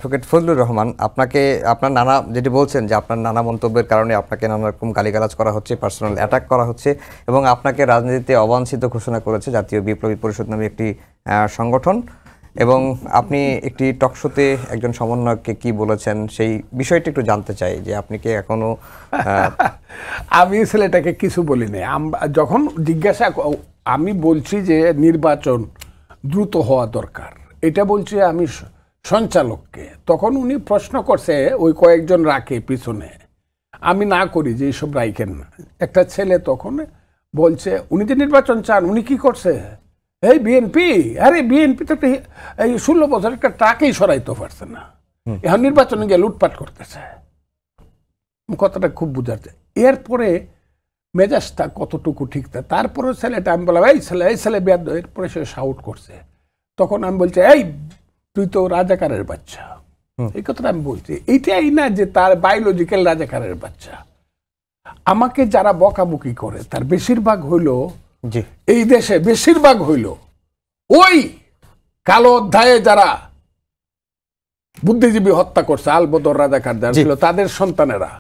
Advocate Fazlur Rahman, আপনাকে আপনার নানা যেটি বলছেন যে আপনার নানা মন্তব্যের কারণে আপনাকে নানা রকম গালিগালাজ করা হচ্ছে, পার্সোনাল অ্যাটাক করা হচ্ছে এবং আপনাকে রাজনীতিতে অবাঞ্ছিত ঘোষণা করেছে জাতীয় বিপ্লবী পরিষদ নামে একটি সংগঠন। এবং আপনি একটি টকশোতে একজন সমন্বয়ককে কি বলেছেন সেই বিষয়টি একটু জানতে চাই যে আপনি কি এখনো আমি ছেলেটাকে কিছু বলিনি। যখন জিজ্ঞাসা আমি বলছি যে নির্বাচন দ্রুত হওয়া দরকার, এটা বলছি আমি সঞ্চালককে, তখন উনি প্রশ্ন করছে ওই কয়েকজন রাখে পিছনে, আমি না করি যে এইসব রাইখেন না। একটা ছেলে তখন বলছে উনি যে নির্বাচন চান, উনি কি করছে, এই বিএনপি, আরে বিএনপি তো এই 16 বছর একটা টাকেই সরাইতে পারছে না, এখন নির্বাচনে গিয়ে লুটপাট করতেছে। কথাটা খুব বুঝাচ্ছে। এরপরে মেজাজটা কতটুকু ঠিক থাকে, তারপরে ছেলেটা আমি বললাম এই ছেলে বেয়াদ, এরপরে সে শাউট করছে। তখন আমি বলছি এই তুই তো রাজাকারের বাচ্চা, এই কথাটা আমি বলছি। এইটাই না যে তার বায়োলজিক্যাল রাজাকারের বাচ্চা। আমাকে যারা বকাবকি করে তার বেশিরভাগ হইল, এই দেশে বেশিরভাগ হইল ওই কালো অধ্যায়ে যারা বুদ্ধিজীবী হত্যা করছে, আলবদর রাজাকার যারা ছিল তাদের সন্তানেরা।